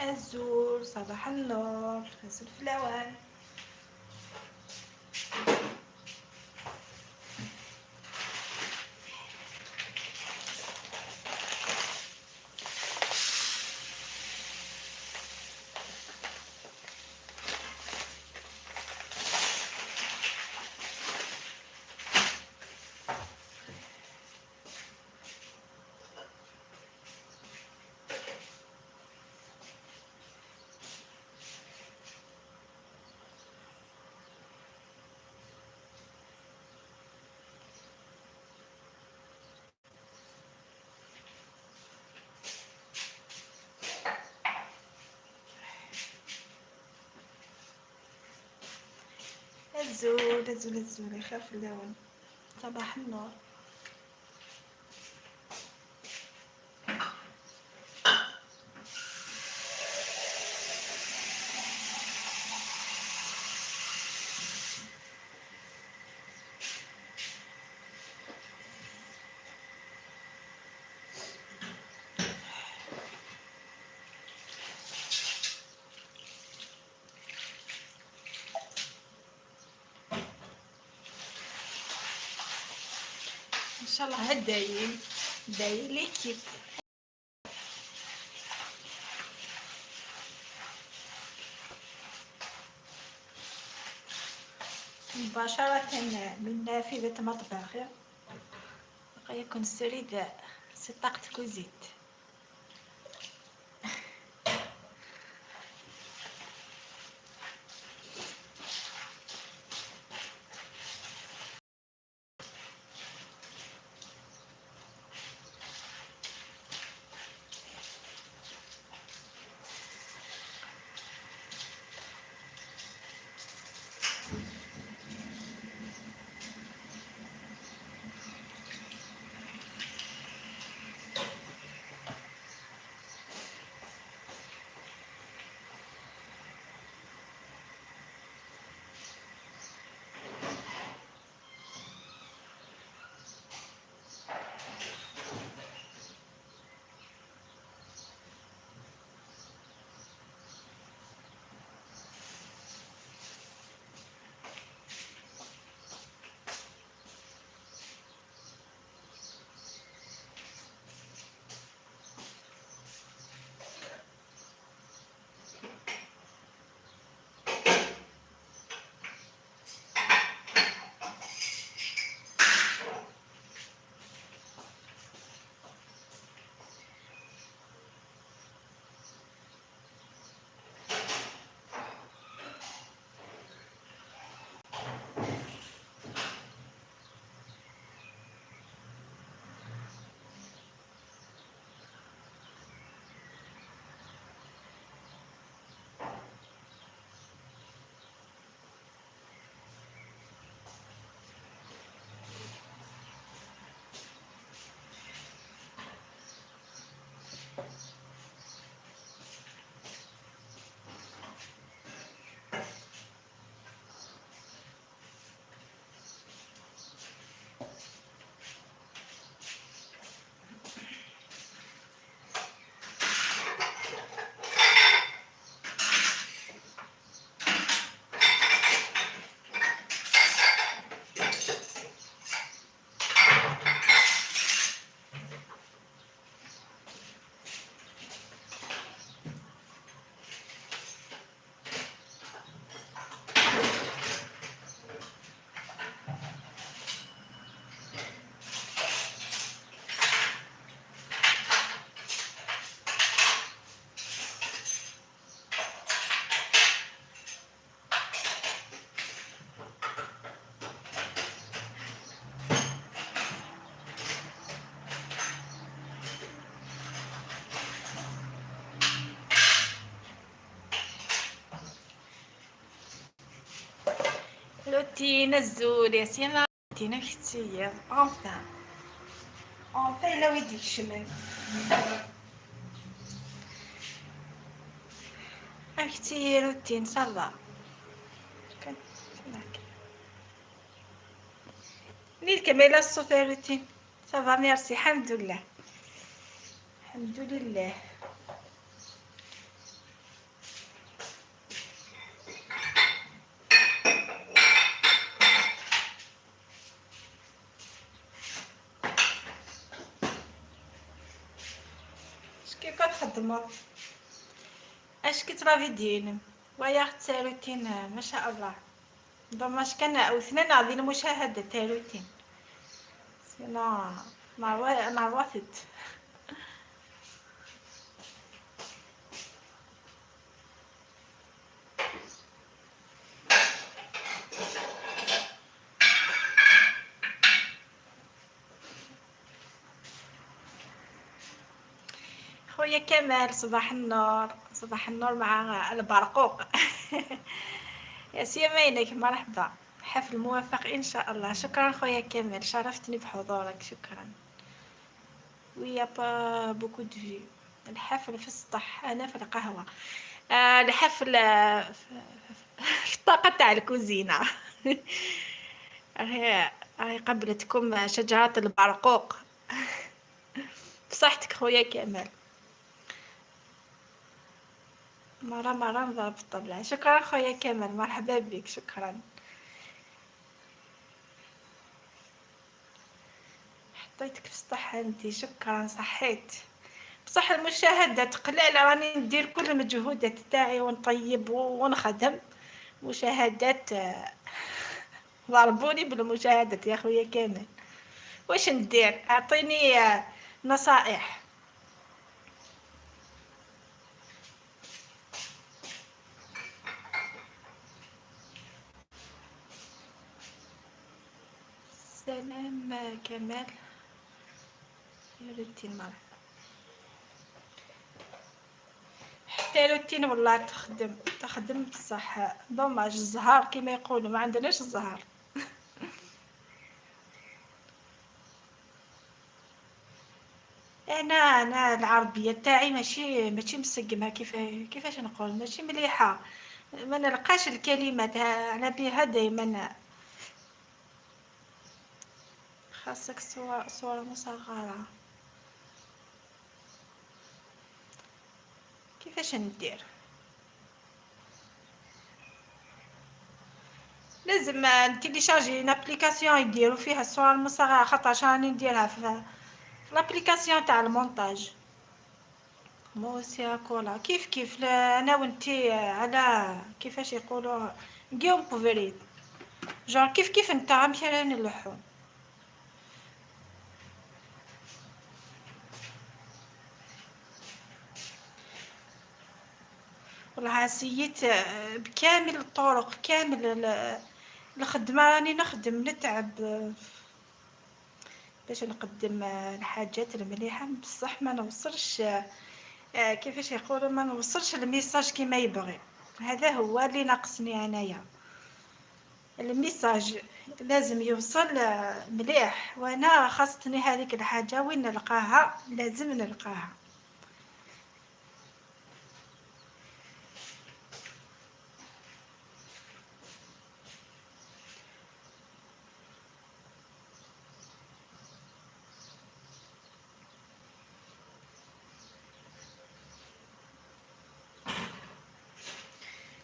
الزور، صباح النور، هزوا الفلاوان. الزول الزول الزول يخاف اللون. صباح النور. ان شاء الله هدايم داير ليكيب. مباشرة من نافذة مطبخي. بقى يكون السريد طاقتك وزيد. لوتينا الزول يا سينا لوتينا كتير انفان انفان لا ويديك شمال كتير لوتين صافا نيل كميلة الصوفي روتين صافا ميرسي الحمد لله الحمد لله. كيف كتخدموا؟ اش كترافي ديالهم ويا اخت روتين ما شاء الله. ضماش كان وثنين هذه المشاهدة روتين سينا ما وثت. خويا كمال صباح النور، صباح النور مع البرقوق. يا سيمينك مرحبا، حفل موفق ان شاء الله. شكرا خويا كمال، شرفتني بحضورك، شكرا. ويا با بوكو دو في الحفل في السطح، انا في القهوه. الحفل في الطاقه تاع الكوزينه. راهي قبلتكم شجرة البرقوق. بصحتك خويا كمال. مرة نضرب الطبلة. شكرا خويا كمال، مرحبا بك، شكرا. حطيتك في السطح انتي، شكرا، صحيت. بصح المشاهدات قليل، راني ندير كل المجهودات تاعي ونطيب ونخدم مشاهدات. ضربوني بالمشاهدات يا خويا كامل. واش ندير؟ اعطيني نصائح. سلام كمال. يا روتين مرة حتى روتين والله تخدم بصح دوماج الزهر كما يقولوا، ما عندناش الزهر. انا العربيه تاعي ماشي مسقمه، كيفاش نقول، ماشي مليحه. ما نلقاش الكلمات على بها دائما. خاصك صورة مصغرة. كيفاش ندير؟ لازم نتيليشارجي ان ابليكاسيون يديروا فيها الصور المصغرة، خاطرش راني نديرها في الابليكاسيون تاع المونتاج. موسيا كولا كيف انا وانتي على كيفاش يقولوا جيوم بوفريد. جون كيف نتا مثلا اللحون. والله سيت بكامل الطرق، كامل الخدمة راني نخدم نتعب باش نقدم الحاجات المليحة، بصح ما نوصلش كيفاش يقولوا، ما نوصلش الميساج كما يبغي. هذا هو اللي ناقصني انايا. الميساج لازم يوصل مليح، وانا خاصتني هذيك الحاجة وين نلقاها، لازم نلقاها.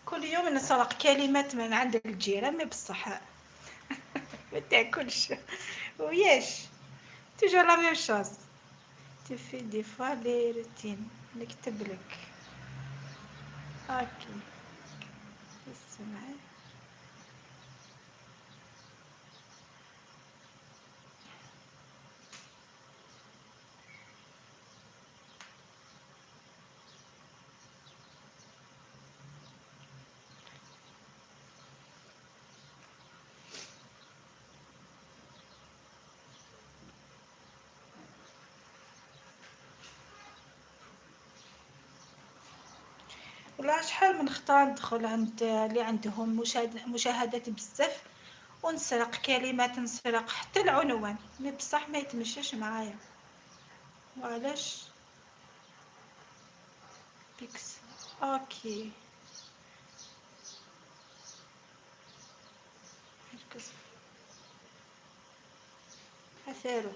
كل يوم نسرق كلمات من عند الجيران، ما بصح ما تاكلش وياش توجور لا ميم شوز. تفي دي فوا لي روتين نكتب لك. اوكي اسمعي. ولا شحال من خطرة ندخل عند اللي عندهم مشاهدات بزاف ونسرق كلمات، نسرق حتى العنوان، مي بصح ما يتمشاش معايا. وعلاش؟ بيكس. اوكي ركز. اثارو.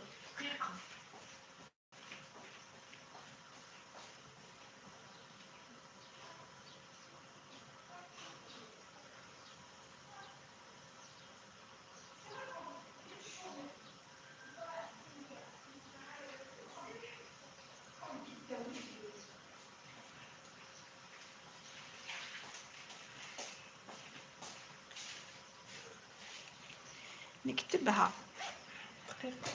نكتبها. دقيقة.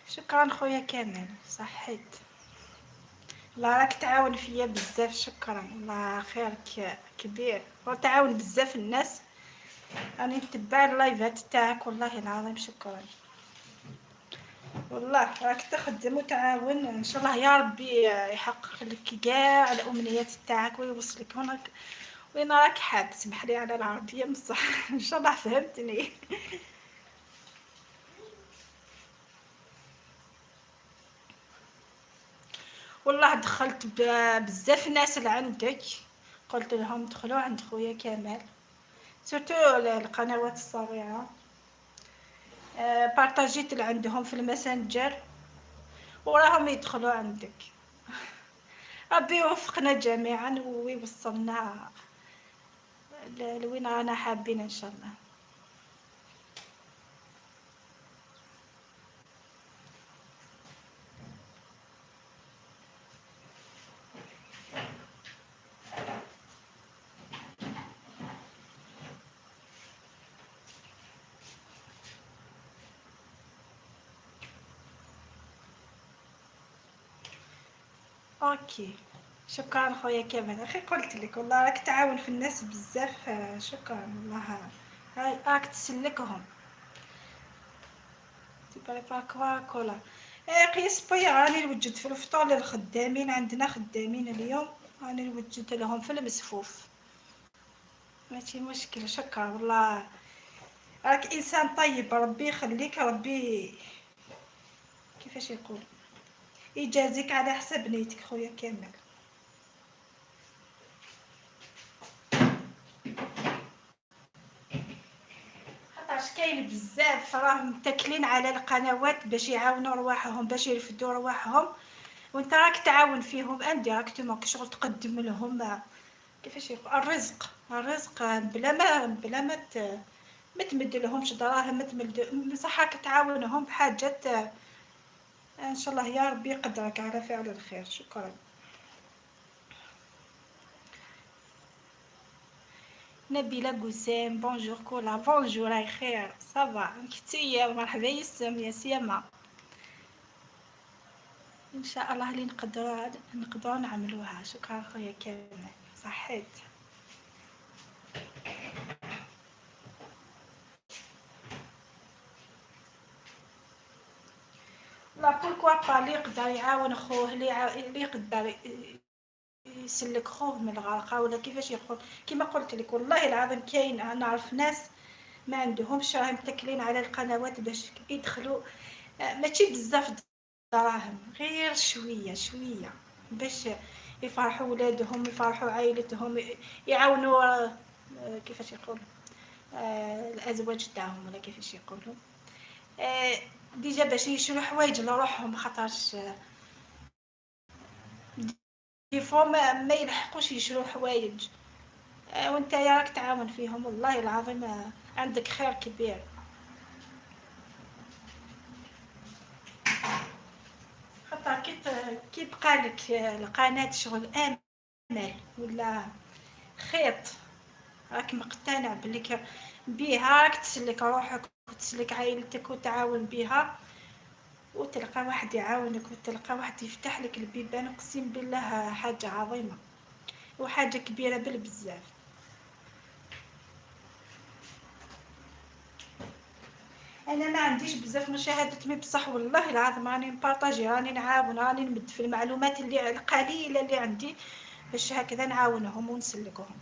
شكرا خويا كامل، صحيت. الله راك تعاون فيا بزاف، شكرا، الله خيرك كبير، وتعاون بزاف الناس. راني نتبع اللايفات تاعك والله العظيم، شكرا والله. راك تخدم وتعاون، ان شاء الله يا ربي يحقق لك كاع الامنيات تاعك ويوصلك وين راك حاب. سمح لي على العربيه بصح ان شاء الله فهمتني. والله دخلت بزاف ناس لعندك، قلت لهم دخلوا عند خويا كمال، سورتو القنوات الصغيره، بارطاجيت عندهم في الماسنجر وراهم يدخلوا عندك. ربي يوفقنا جميعا ويوصلنا لوين رانا حابين ان شاء الله. اوكي، شكرا خويا كمال. اخي قلت لك والله راك تعاون في الناس بزاف، شكرا والله. هاي راك تسلكهم تبارك كوا كولا. قيس بيا راني نوجد في الفطور للخدامين، عندنا خدامين اليوم راني نوجد لهم في المسفوف، ماشي مشكل. شكرا والله، راك انسان طيب، ربي يخليك، ربي كيفاش يقول يجازيك على حسب نيتك خويا كامل. خاطرش كاين بزاف راهم متكلين على القنوات باش يعاونوا رواحهم، باش يرفدوا رواحهم، وانت راك تعاون فيهم انديريكتومون كشغل تقدم لهم كيفاش يقول الرزق بلا ما تمد لهمش دراهم، ما تمد صح، راك تعاونهم بحاجات. ان شاء الله يا ربي يقدرك على فعل الخير. شكرا. نبيلة قسام، بونجور كولا، بونجور، راي خير، صافا كتيا، مرحبا يسم يا سيما. ان شاء الله اللي نقدروا نعملوها. شكرا خويا كامل، صحيت. لا بوركوا با اللي يقدر يعاون خوه، اللي يقدر يسلك خوه من الغرقه، ولا كيفاش يقول. كما قلت لك والله العظيم كاين، نعرف ناس ما عندهمش، راهم متكلين على القنوات باش يدخلوا، ماشي بزاف دراهم، غير شويه شويه باش يفرحوا ولادهم، يفرحوا عائلتهم، يعاونوا كيفاش يقول الازواج تاعهم، ولا كيفاش يقولوا ديجا باش يشرو حوايج لروحهم، خاطرش دي فوا ما يلحقوش يشرو حوايج، وانت يا راك تعاون فيهم والله العظيم، عندك خير كبير. خاطر كي بقى لك القناة شغل امل ولا خيط، راك مقتنع بلي بيها راك تسلك روحك وتسلك عائلتك وتعاون بها، وتلقى واحد يعاونك وتلقى واحد يفتح لك البيبان، اقسم بالله حاجة عظيمة وحاجة كبيرة بالبزاف. انا ما عنديش بزاف مشاهدات، مي بصح والله العظيم راني نبارطاجي، راني نعاون، راني نمد في المعلومات اللي القليله اللي عندي باش هكذا نعاونهم ونسلكهم.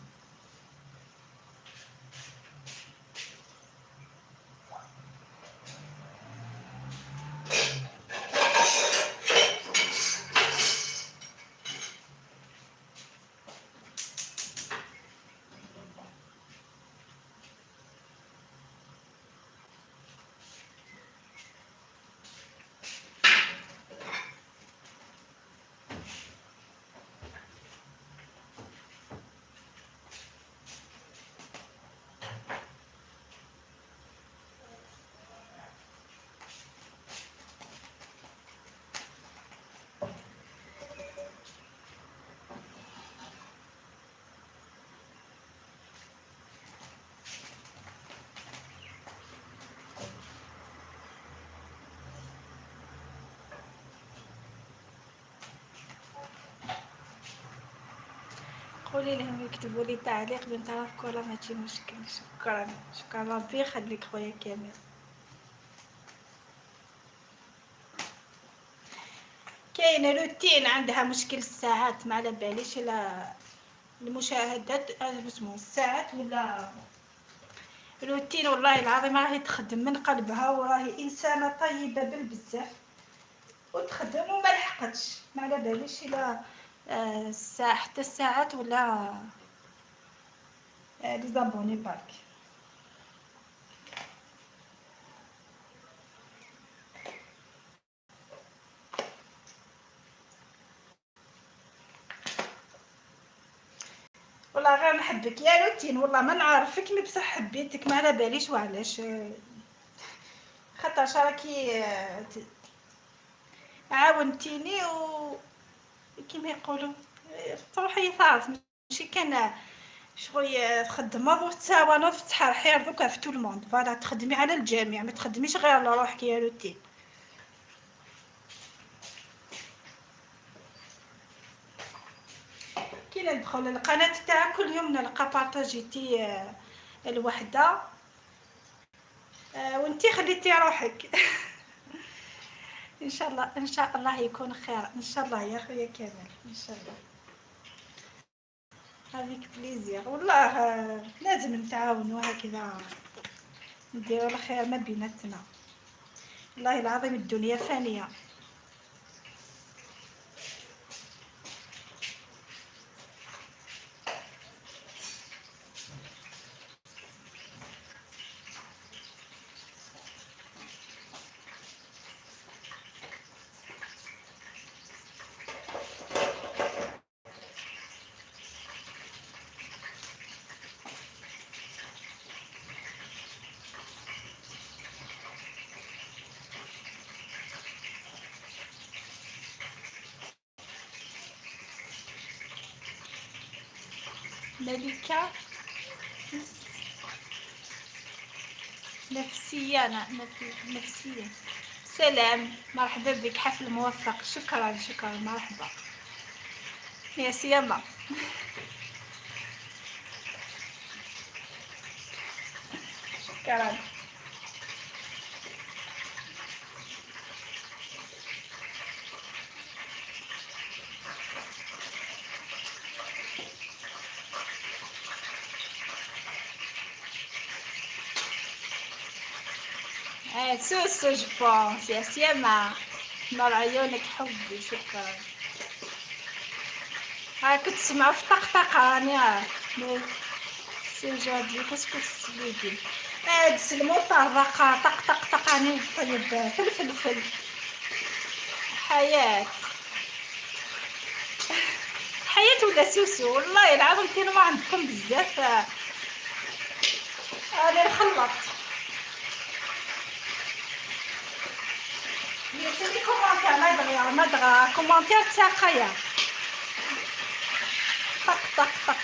قولي لهم يكتبوا لي تعليق بنت راه كولا ماشي مشكل. شكرا شكرا ربي يخليك خويا كامل. كاينه روتين عندها مشكل الساعات ما على باليش لا المشاهدات اسمه الساعات ولا روتين. والله العظيم راهي تخدم من قلبها وراهي انسانه طيبه بالبزاف وتخدم وما لحقتش ما على باليش لا الساعه حتى الساعات ولا لي زابوني برك. والله غير نحبك يا روتين والله ما نعرفك مي بصح حبيتك ما على باليش وعلاش خاطر راكي عاونتيني و كيما يقولوا تروحي ثارت ماشي كان شغل تخدم وتساوى تفتح الحير دوكا في تو الموند فوالا تخدمي على الجميع ما تخدميش غير على روحك يا روتين. كي ندخل القناه تاعك كل يوم نلقى بارطاجيتي الوحده وانتي خليتي روحك ان شاء الله ان شاء الله يكون خير ان شاء الله يا خويا كامل ان شاء الله. هذيك بليزير والله لازم نتعاونوا هكذا نديروا الخير ما بيناتنا. والله العظيم الدنيا فانيه. ملكة نفسية نفسية. سلام مرحبا بك حفل موفق. شكرا شكرا مرحبا يا سيما. شكرا. سوسو جبونس يا سيما نور عيونك حبي. شكرا. هاك تسمعوا في طقطقة راني سي جادي كاسكو تسليدي هاد المطرقة طق طق طق راني طيب فلفل حياة حياة ولا سوسو والله العظيم كاين ما عندكم بزاف انا نخلط. سيدي كومونتير ما دغيا كومونتير تاعقيا طق طق طق.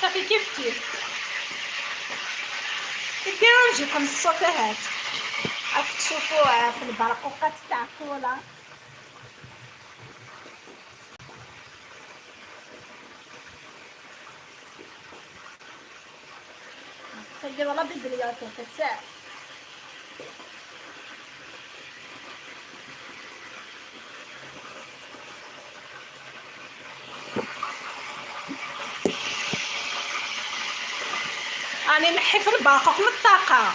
صافي كيف ديروا نجيكم الصفحات راك تشوفوا في البرقوقات تاع كولا. سيدي والله بدريات تاع راني نحي في البرقوق من الطاقة.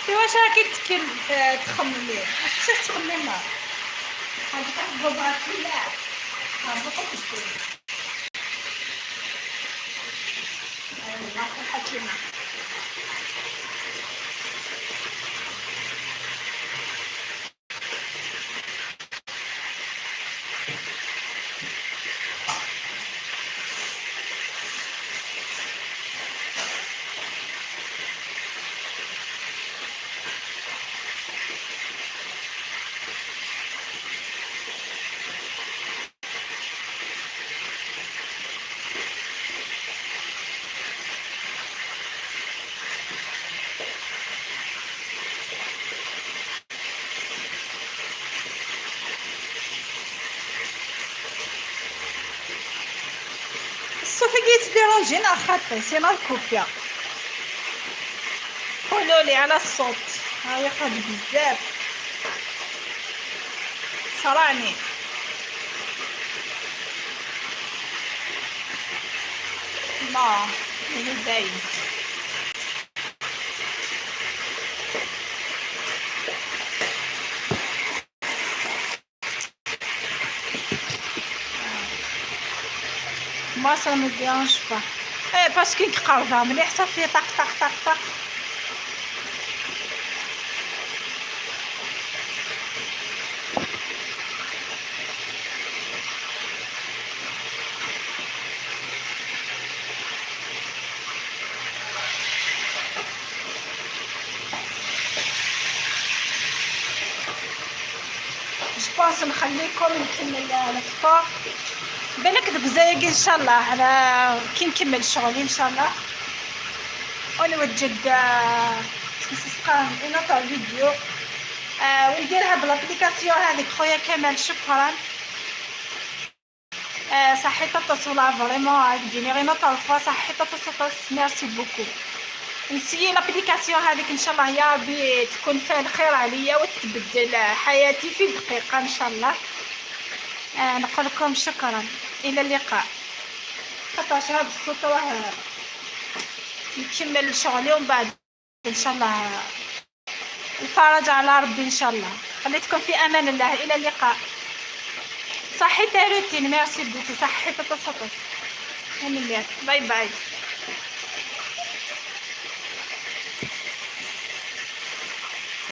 واش راكي تخممي واش تخممي هذيك الضبعات لا هبطت الدنيا. الله الحكيمة. صافي ديرونجينا خاطري سينا الكوبيا. قولولي على الصوت هاي قد بزاف صراني. ما هي باين moi ça me dérange pas parce que قربها مليح صافي طق طق طق طق. جبونس نخليكم نكمل الفطور بالك دقزايق ان شاء الله على كي نكمل شغلي ان شاء الله ونوجد نطلع فيديو ونديرها بالابليكاسيون هذيك خويا كمال. شكرا صحي تطس ولا فريمون عجبني غير نطلفها صحي تطس ميرسي بوكو. نسيي لابليكاسيون هذيك ان شاء الله يا ربي تكون فيها الخير عليا وتتبدل حياتي في دقيقه ان شاء الله. نقول لكم شكرا الى اللقاء. خاطرش هذا الصوت راه نكمل شغلي ومن بعد ان شاء الله الفرج على ربي ان شاء الله. خليتكم في امان الله الى اللقاء. صحي تاروتين ميرسي بوكو صحي تتصطف باي باي.